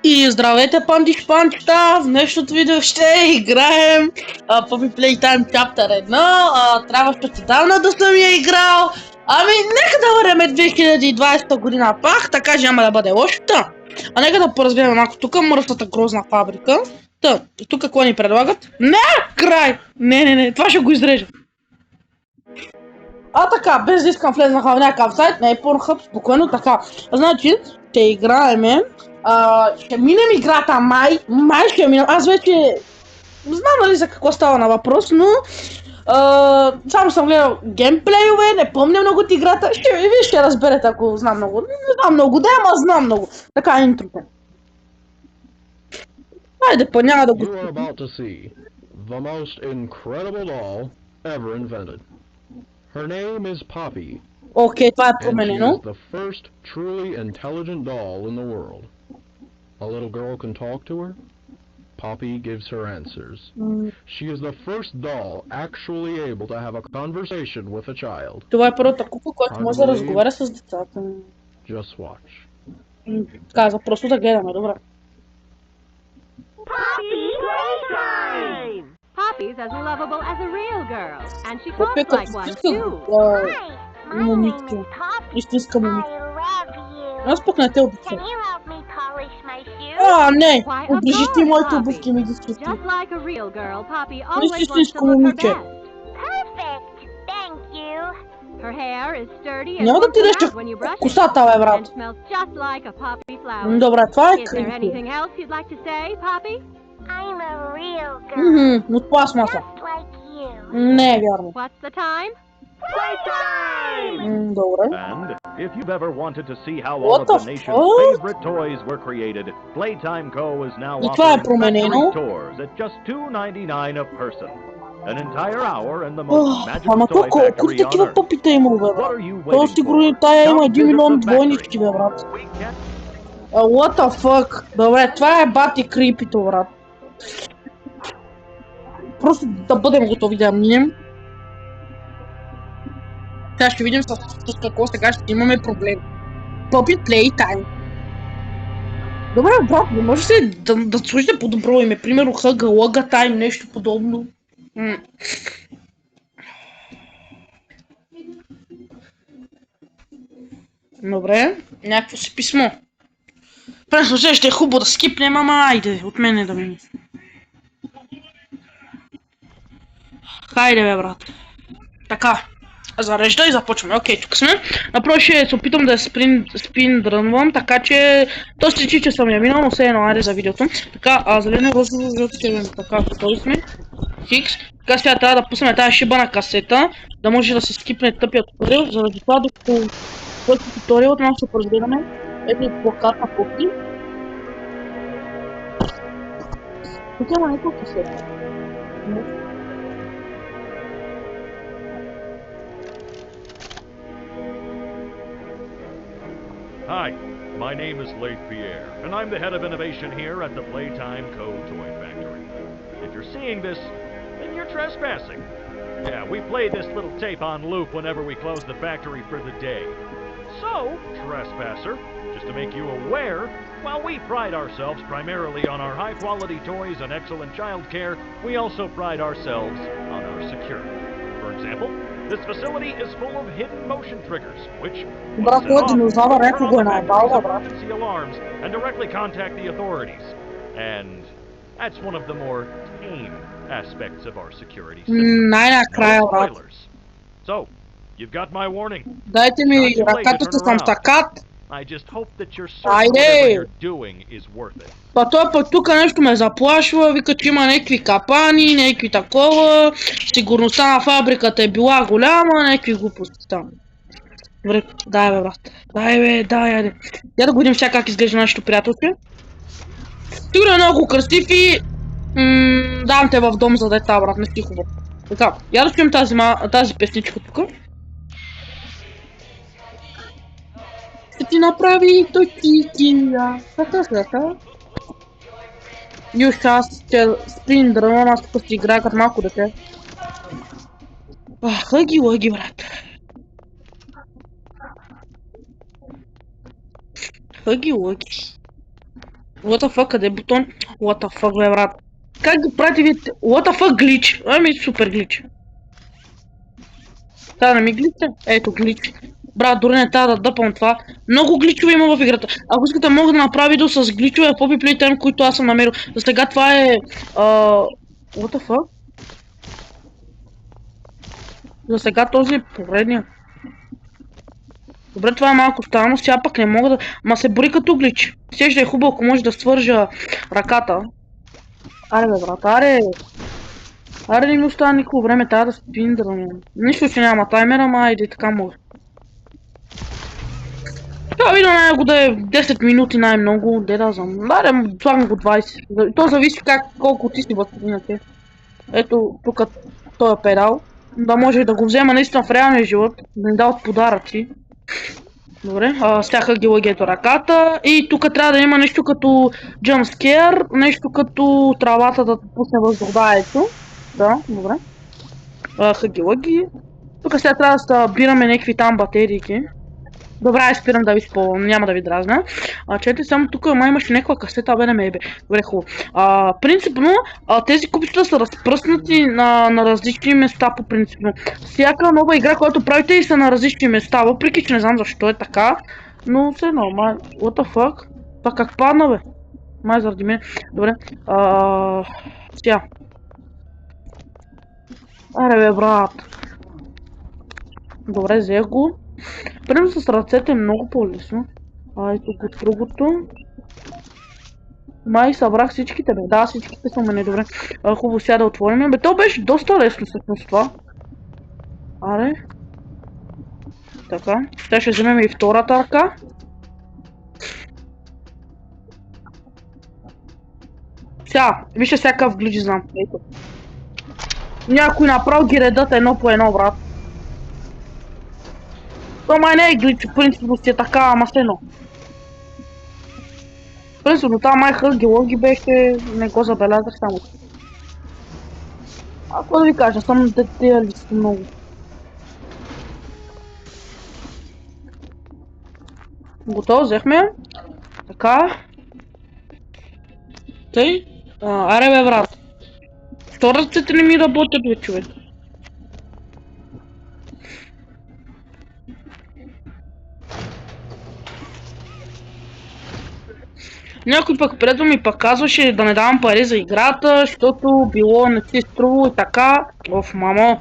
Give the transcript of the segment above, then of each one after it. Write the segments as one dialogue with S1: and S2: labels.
S1: И здравейте, пандиш панчета! В днешното видео ще играем Puppy Playtime Chapter 1. Трябваше отдавна да съм я играл. Ами, нека да върнем 2020 година пак, така че няма да бъде лошо. Нека да поразгледаме малко тук мръсната грозна фабрика. Тук какво ни предлагат? Не, край! Не, това ще го изрежа. Така, без да искам влезнах в някакъв сайт, не е Pornhub, спокойно така. Значи, ще играеме. Ще минем играта май ще минем. Аз вече знам нали за какво става на въпрос, но само съм гледал геймплейове, не помня много от играта. Вие ще разберете ако знам много. Не знам много, да, ама знам много. Така е интрото. Хайде, па няма да го...
S2: You are about to see the most incredible doll ever invented. Her name is Poppy.
S1: Окей, това е
S2: And she
S1: променено.
S2: is the first truly intelligent doll in the world. A little girl can talk to her. Poppy gives her answers. She is the first doll actually able to have a conversation with a child.
S1: Това е първата купа, която може да разговаря с децата.
S2: Just watch.
S1: Каза, просто да гледаме, добре.
S3: Poppy Playtime! Poppy's as lovable as a real girl, and she
S1: Попе
S3: talks
S1: като
S3: like one
S1: истинска
S3: too.
S1: момичка. Истинска момичка.
S3: I love you.
S1: Аз пък не те обичам.
S3: Can you help me polish my shoes?
S1: Не!
S3: Why, of
S1: Оближи ти
S3: course,
S1: моите
S3: Poppy.
S1: обувки ми ги спусти.
S3: Just like a real girl, Poppy always wants to
S1: Истинско
S3: look her
S1: момиче.
S3: best. Perfect. Thank you. Her hair is sturdy and
S1: Няма да
S3: won't
S1: ти
S3: come
S1: рече
S3: out when you brush it,
S1: косата, бе, брат.
S3: and smells just like a poppy flower.
S1: Добре, това е
S3: Is there
S1: крипи.
S3: anything else you'd like to say, Poppy? I'm a real girl.
S1: От пластмаса.
S3: Just like you.
S1: Не е вярно.
S3: What's the time? Playtime!
S1: Добре.
S4: And if you've ever wanted to see how
S1: What
S4: all of
S1: the
S4: the nation's
S1: fuck?
S4: favorite toys were created, Playtime Co. is now
S1: И това е
S4: offering
S1: променено.
S4: factory tours at just $2.99 a person. An entire hour in the most magical
S1: Ама то
S4: toy
S1: колко
S4: factory on
S1: такива
S4: Earth.
S1: пъпита има, бе,
S4: What
S1: брат?
S4: are you
S1: То
S4: waiting
S1: сигурно
S4: for?
S1: тая има
S4: Come
S1: 1
S4: visit
S1: милион
S4: the
S1: двойнички, бе,
S4: factory.
S1: брат.
S4: We can't
S1: What the fuck? Добре, това е бати крипито, брат. Просто да бъдем готови да минем. Сега ще видим с какво сега ще имаме проблем. Puppy Playtime. Добре, брат, не може се да слушате по-добро име. Примерно Hugga Wugga Time, нещо подобно. Добре, някакво си писмо. Преслушай, ще е хубаво да скипнем, ама айде, от мене да мине. Хайде, бе, брат. Така, зарежда и започваме. Окей, тук сме. Направо ще се опитам да спиндрънвам, така че... То се личи, че съм я минал, но все едно, айде за видеото. Така, зелено, розово, жълто, червено. Така, готови сме. Хикс. Така сега трябва да пуснем тази шибана касета, да може да се скипне тъпия туториал. Заради това, докато който туториал, малко ще поразгледаме. Ето и плакат на Poppy. Тук има няколко касета.
S4: Hi, my name is Leith Pierre, and I'm the head of innovation here at the Playtime Co. Toy Factory. If you're seeing this, then you're trespassing. Yeah, we play this little tape on loop whenever we close the factory for the day. So, trespasser, just to make you aware, while we pride ourselves primarily on our high-quality toys and excellent child care, we also pride ourselves on our security. For example, this facility is full of hidden motion triggers, which
S1: Брат,
S4: set off
S1: динозавър
S4: turn
S1: някой
S4: on
S1: го е
S4: the
S1: наебал,
S4: factory's
S1: брат.
S4: emergency alarms and directly contact the authorities. And that's one of the more tame aspects of our security system.
S1: Най-накрая,
S4: No
S1: брат.
S4: spoilers. So, you've got my warning.
S1: Дайте ми ръката с самстакат.
S4: I just hope that you're certain
S1: Айде!
S4: whatever you're doing is worth it.
S1: Па той пък тук нещо ме заплашва, вика, че има някакви капани, някакви такова, сигурността на фабриката е била голяма, някакви глупости там. Добре, дай бе, брат. Дай бе, дай, айде. Я да го видим сега как изглежда нашето приятелче. Сигурно е много красив и... давам те в дом, за да е тази, брат, не си хубаво. Така, я да чуем тази песничка тук. Ще ти направи токикия. Така. Юж, аз ще сприндрънвам, аз тук си играя като малко дете. Хъги лъги, брат. Хъги лъги. What the fuck, къде е бутон? What the fuck, бе, брат? Как ги прати вие? What the fuck, глич? Ами, супер глич. Та, не ми глича? Ето, глич. Брат, дори не трябва да дъпам това. Много гличове има в играта. Ако искате, мога да направя видео с гличове в Poppy Playtime, които аз съм намерил. За сега това е... What the fuck? За сега този е поредния. Добре, това е малко странно, сега пък не мога да... Ма се бори като глич. Щеше да е хубаво, ако може да свържа ръката. Аре бе, брат, аре! Аре, не ми остава никакво време, трябва да спиндрам. Нищо, че няма таймер, ама айде така мога. Това видео най-го да е 10 минути най-много, де да знам. Аре, слагам го 20. То зависи колко ти си възприняте. Ето, тук този педал. Да може да го взема наистина в реалния живот, да ни дават подаръци. Добре, стяха ги лъгето ръката и тук трябва да има нещо като jumpscare, нещо като травата да пусне въздухдаето. Да, добре. Хъги лъги. Тук сега трябва да събираме някакви там батерийки. Добре, спирам да ви спомням, няма да ви дразня. Чете, само тук май имаше някаква касета, бе не ме ебе. Добре, хубаво. Принципно, тези купчета са разпръснати на различни места по принципно. Всяка нова игра, която правите и са на различни места, въпреки че не знам защо е така. Но все едно, май, what the fuck? Това как падна, бе? Май заради мен. Добре, сега. Аре бе, брат. Добре, взех го. Примерно с ръцете е много по-лесно. Ето го другото. Май събрах всичките, бе. Да, всичките са мене, добре. Хубаво сега да отворим. Бе, то беше доста лесно всъщност това. Аре. Така. Сега ще вземем и втората ръка. Сега, вижте всякакъв глич знам. Ето. Някой направо ги редат едно по едно, брат. То май не е глич, принципно си е така, ама все едно. Принципно това май хъги логи беше, не го забелязах само. Ако да ви кажа, съм детайлист много. Готово, взехме. Така. Тъй. Аре бе, брат. Втората не ми работят, бе, човек. Някой пък предо ми пък казваше да не давам пари за играта, защото било не си струвало и така. Оф, мамо.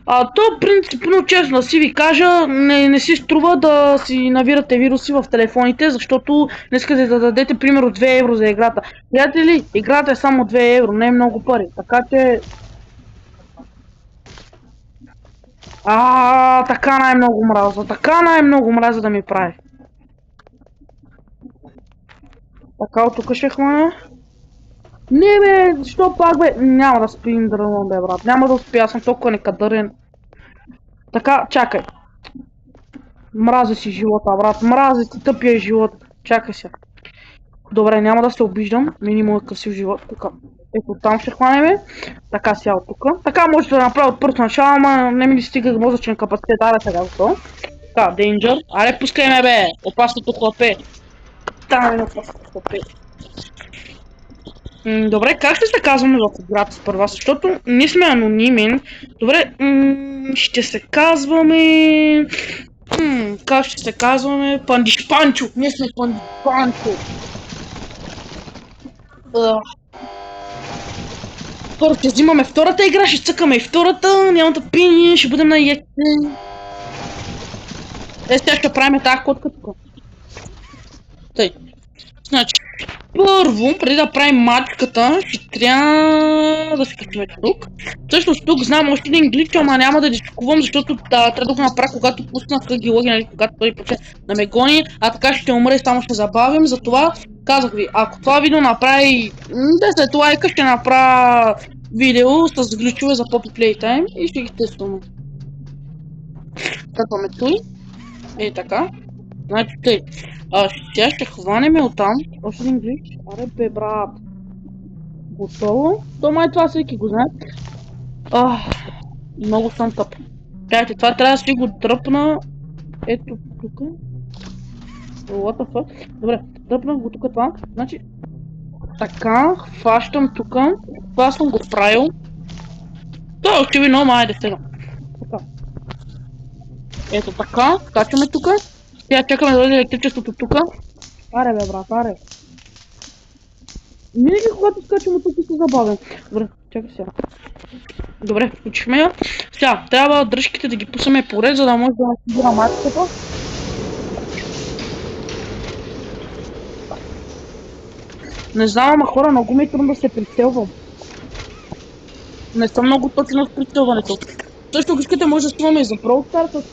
S1: То принципно, честно да си ви кажа, не си струва да си навирате вируси в телефоните, защото не искате да дадете примерно 2 евро за играта. Приятели, играта е само 2 евро, не е много пари, така че... така най-много мраза да ми прави. Така, от тук ще хвана. Не бе, защо пак бе? Няма да спим дръвно, бе, брат. Няма да успя, аз съм толкова некадърен. Така, чакай. Мразя си живота, брат. Мразя си тъпия живот. Чакай се. Добре, няма да се обиждам. Минимум е красив живот. Тук. Ето там ще хванеме. Така сега от тук. Така може да направя от първо начало, ама не ми ли стига мозъчен капацитет. Аре сега готово. Така, Danger. Аре пускай ме, бе. Опасното хлапе. Там е опасното хлапе. Добре, как ще се казваме в играта според вас? Защото ние сме анонимен. Добре, ще се казваме... как ще се казваме? Пандиш Панчо! Ние сме Пандиш Панчо! Първо ще взимаме втората игра, ще цъкаме и втората, няма да пини, ще бъдем на екте. Сега ще правим тази котка тук. Тъй. Значи, първо, преди да правим мачката, ще трябва да се качим тук. Всъщност тук знам още един глич, ама няма да дискувам, защото трябва да го направя, когато пуснах хъги логи, нали, когато той почне да ме гони, а така ще умре и само ще забавим. Затова казах ви, ако това видео направи 10 лайка, ще направя видео с гличове за Poppy Playtime и ще ги тестваме. Тръпваме той. Така. Значи тъй. Сега ще хванеме оттам. Още един глич. Аре бе, брат. Готово. То май това всеки го знае. Много съм тъп. Чакайте, това трябва да си го дръпна. Ето тук. What the fuck? Добре, дръпнах го тук това. Значи, Така, хващам тука. Това съм го правил. Това е очевидно, ама айде сега. Така. Ето така, качваме тука. Сега чакаме да дойде електричеството тука. Аре бе, брат, аре. Винаги когато скачам от тук се забавям. Добре, чакай сега. Добре, включихме я. Сега, трябва дръжките да ги пусаме поред, за да може да насигура матката. Не знам, ама хора, много ми е трудно да се прицелвам. Не съм много точно в прицелването. Също ако искате, може да снимаме и за Brawl Stars,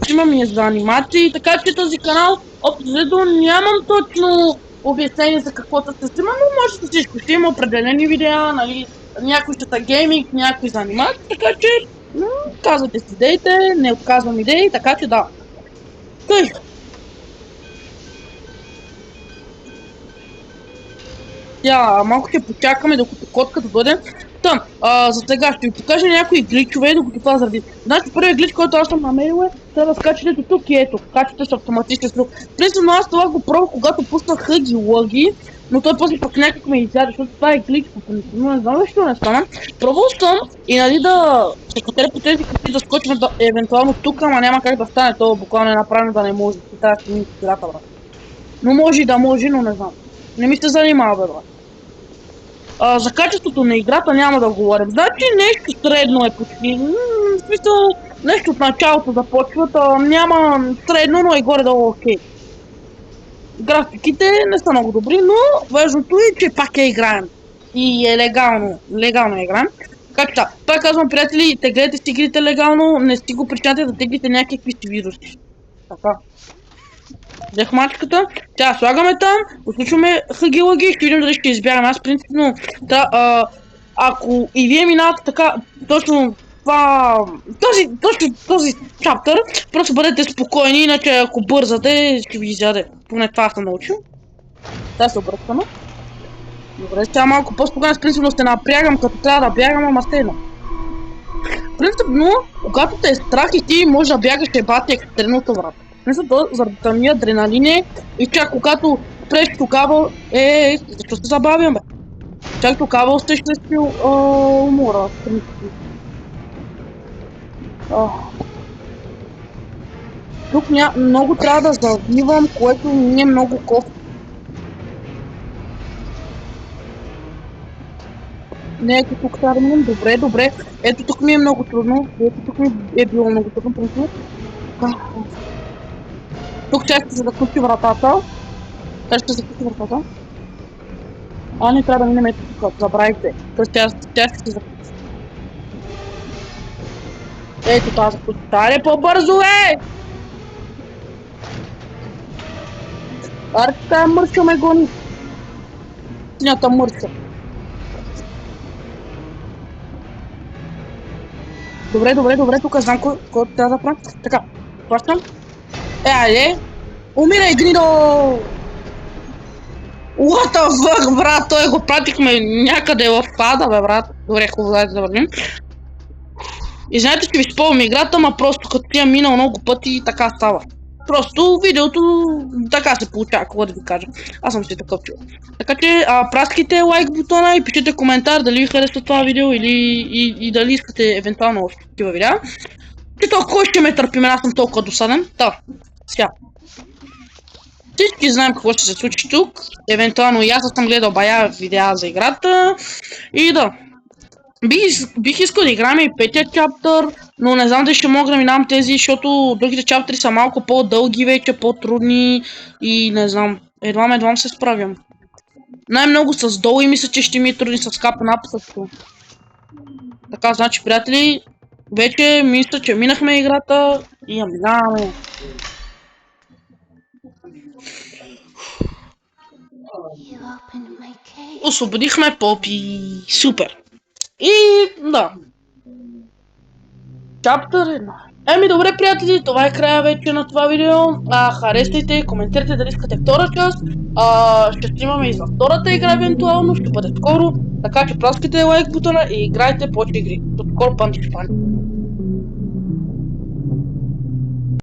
S1: снимаме и за анимации, така че този канал, общо нямам точно обяснение за каквото се снима, но може да всичко. Ще има определени видеа, нали, някои ще са гейминг, някои за анимации, така че казвате си идеите, не отказвам идеи, така че да. Тъй. Малко ще почакаме докато котката дойде. За сега ще ви покажа някои гличове, докато това заради. Значи първият глич, който аз съм намерил трябва да скачате тук и ето. Качате с автоматичен стрел. Принципно аз това го пробвах, когато пуснах хъги лъги, но той после пък някак ме изяде, защото това е глич по принцип. Но не знам защо не стана. Пробвал съм и нали да се катеря по тези къси да скочим евентуално тук, ама няма как да стане, то буквално е направено да не може. Трябва да си играта, брат. Но може и да може, но не знам. Не ми се занимава, бе, брат. За качеството на играта няма да говорим. Значи нещо средно е почти. В смисъл, нещо от началото започват. Няма средно, но и горе-долу окей. Графиките не са много добри, но важното е, че пак играем. И е легално. Легално играем. Така че пак казвам, приятели, теглете си игрите легално, не си го причиняте да теглите някакви си вируси. Така. Взех мачката, сега слагаме там, отключваме хъги-лъги, ще видим дали ще избягаме. Аз принципно, ако и вие минавате така, точно този чаптър, просто бъдете спокойни, иначе ако бързате, ще ви изяде. Поне това съм научил. Сега се обръщаме. Добре, сега малко по-спокойно, с принципно ще напрягам, като трябва да бягам, ама седна. Принципно, когато те е страх и ти може да бягаш ебати екстремното, брат. Мисля, заради тъмния адреналин е и чак когато спреш тогава, защо се забавям, бе? Чак тогава усещаш си умора, в принципи. Тук много трябва да завивам, което не е много кофти. Не, ето тук трябва да минем, добре. Ето тук ми е много трудно, тук ми е било много трудно, принципно. Тук тя ще се заключи вратата. Не трябва да минем ето тук, забравихте. Тоест тя ще се заключи. Ето тази заключи. Аре по-бързо, Аре тая мърша ме гони. Синята мърша. Добре, тук знам който трябва да правя. Така, хващам. Айде! Умирай, гнидо! What the fuck, брат? Той го пратихме някъде в пада, бе, брат. Добре, хубаво, дайте да вървим. И знаете, че ви спомням играта, ама просто като я минал много пъти и така става. Просто видеото така се получава, какво да ви кажа. Аз съм си такъв човек. Така че праскайте лайк бутона и пишете коментар дали ви харесва това видео и дали искате евентуално още такива видеа. И то, кой ще ме търпи, аз съм толкова досаден. Сега. Всички знаем какво ще се случи тук. Евентуално и аз съм гледал бая видеа за играта. И да. Бих искал да играем и петия чаптър, но не знам дали ще мога да минавам тези, защото другите чаптъри са малко по-дълги вече, по-трудни и не знам, едвам се справям. Най-много с долу и мисля, че ще ми е трудни с капан ап също. Така, значи, приятели, вече мисля, че минахме играта и я минаваме. Освободихме Попи. Супер. И да. Чаптър 1. Добре, приятели, това е края вече на това видео. Харесвайте, коментирайте дали искате втора част. Ще снимаме и за втората игра евентуално, ще бъде скоро. Така че праскайте лайк бутона и играйте повече игри. До скоро, панчи.